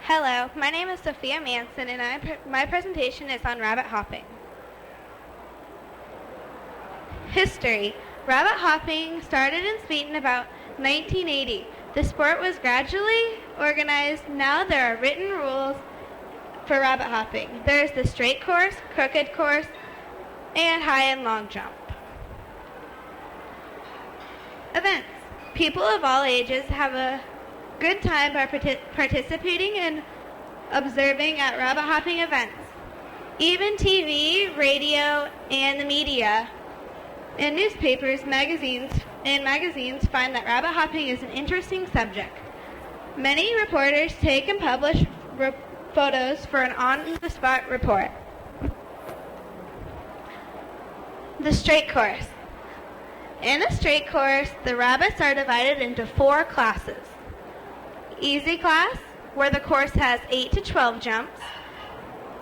Hello, my name is Sophia Manson, and my presentation is on rabbit hopping. History. Rabbit hopping started in Sweden about 1980. The sport was gradually organized. Now there are written rules for rabbit hopping. There's the straight course, crooked course, and high and long jump. Events. People of all ages have a good time by participating and observing at rabbit hopping events. Even TV, radio, and the media and newspapers, magazines find that rabbit hopping is an interesting subject. Many reporters take and publish photos for an on-the-spot report. The straight course. In a straight course, the rabbits are divided into 4 classes. Easy class, where the course has 8 to 12 jumps.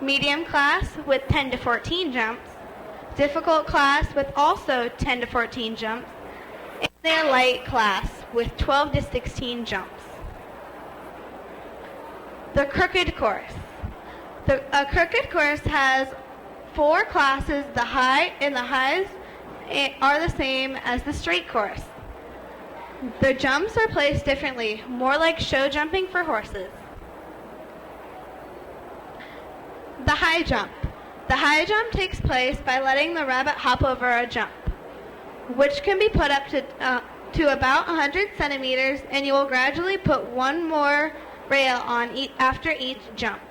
Medium class with 10 to 14 jumps. Difficult class with also 10 to 14 jumps. And their light class with 12 to 16 jumps. The crooked course. A crooked course has 4 classes. The highs are the same as the straight course. The jumps are placed differently, more like show jumping for horses. The high jump. The high jump takes place by letting the rabbit hop over a jump, which can be put up to about 100 centimeters, and you will gradually put one more rail on after each jump,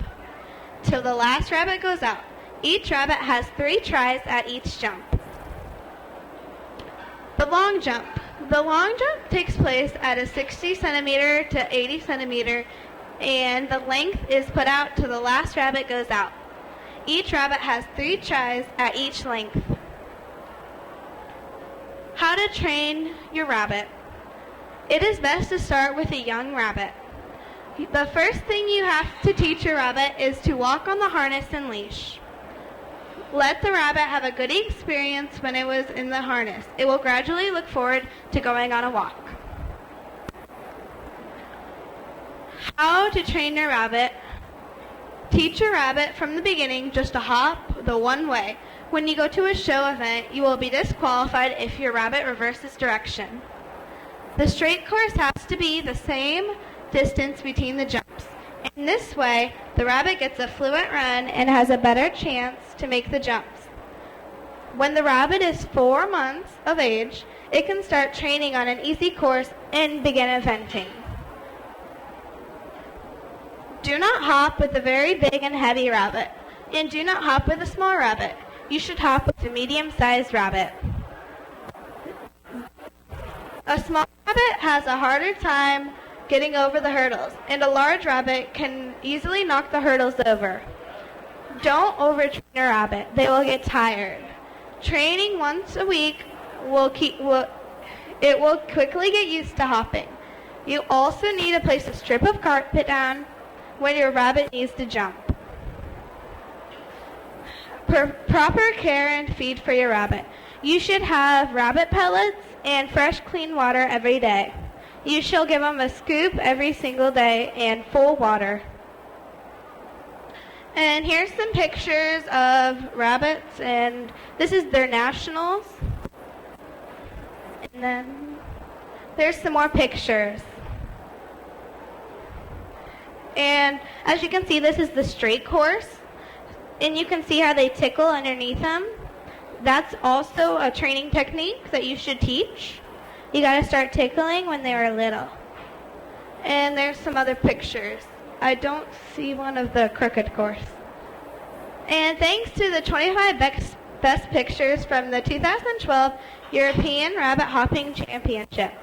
till the last rabbit goes out. Each rabbit has 3 tries at each jump. The long jump. The long jump takes place at a 60 centimeter to 80 centimeter, and the length is put out till the last rabbit goes out. Each rabbit has 3 tries at each length. How to train your rabbit. It is best to start with a young rabbit. The first thing you have to teach your rabbit is to walk on the harness and leash. Let the rabbit have a good experience when it was in the harness. It will gradually look forward to going on a walk. How to train your rabbit. Teach your rabbit from the beginning just to hop the one way. When you go to a show event, you will be disqualified if your rabbit reverses direction. The straight course has to be the same distance between the jumps. In this way, the rabbit gets a fluent run and has a better chance to make the jumps. When the rabbit is 4 months of age, it can start training on an easy course and begin eventing. Do not hop with a very big and heavy rabbit, and do not hop with a small rabbit. You should hop with a medium-sized rabbit. A small rabbit has a harder time getting over the hurdles, and a large rabbit can easily knock the hurdles over. Don't overtrain a rabbit. They will get tired. Training once a week will quickly get used to hopping. You also need to place a strip of carpet down when your rabbit needs to jump. Proper care and feed for your rabbit. You should have rabbit pellets and fresh clean water every day. You shall give them a scoop every single day and full water. And here's some pictures of rabbits, and this is their nationals. And then there's some more pictures. And as you can see, this is the straight course. And you can see how they tickle underneath them. That's also a training technique that you should teach. You got to start tickling when they were little. And there's some other pictures. I don't see one of the crooked course. And thanks to the 25 best pictures from the 2012 European Rabbit Hopping Championships.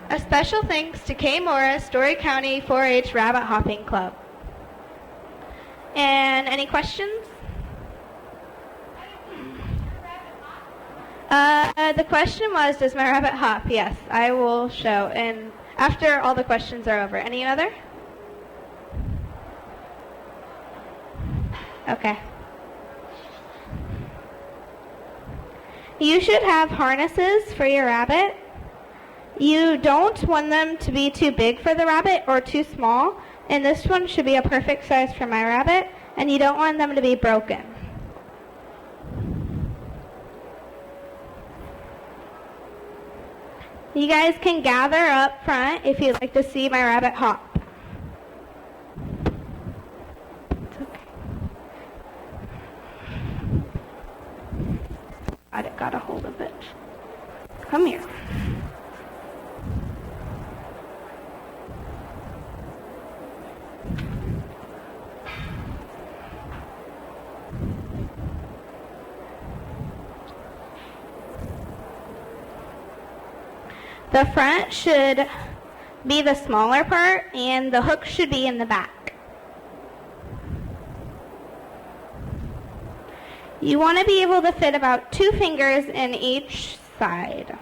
A special thanks to K. Morris, Story County 4-H Rabbit Hopping Club. And any questions? The question was, does my rabbit hop? Yes, I will show. And after all the questions are over. Any other? Okay. You should have harnesses for your rabbit. You don't want them to be too big for the rabbit or too small. And this one should be a perfect size for my rabbit, and you don't want them to be broken. You guys can gather up front if you'd like to see my rabbit hop. It's okay. I got a hold of it. Come here. The front should be the smaller part, and the hook should be in the back. You want to be able to fit about 2 fingers in each side.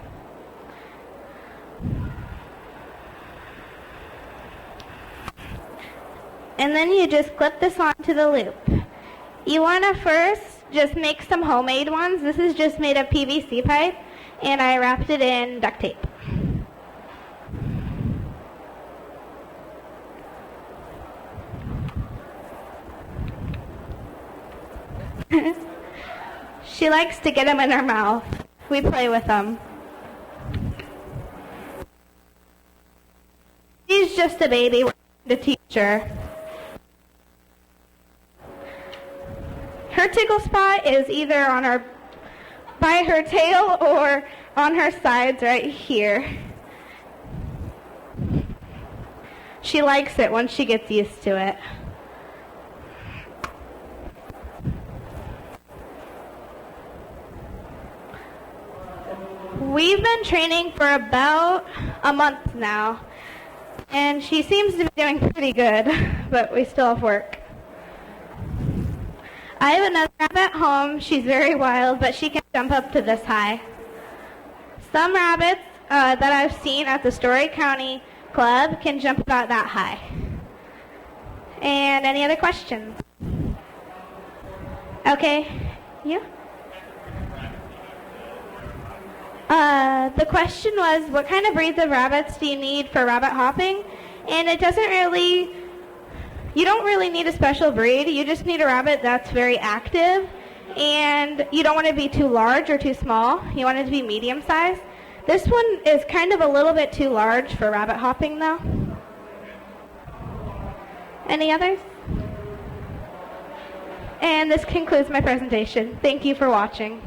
And then you just clip this onto the loop. You want to first just make some homemade ones. This is just made of PVC pipe, and I wrapped it in duct tape. She likes to get them in her mouth. We play with them. She's just a baby. We're trying to teach her. Her tickle spot is either on her, by her tail or on her sides right here. She likes it once she gets used to it. We've been training for about a month now, and she seems to be doing pretty good, but we still have work. I have another rabbit at home. She's very wild, but she can jump up to this high. Some rabbits that I've seen at the Story County Club can jump about that high. And any other questions? Okay, yeah? The question was, what kind of breeds of rabbits do you need for rabbit hopping? And it doesn't really, you don't really need a special breed. You just need a rabbit that's very active, and you don't want to be too large or too small. You want it to be medium size. This one is kind of a little bit too large for rabbit hopping though. Any others? And this concludes my presentation. Thank you for watching.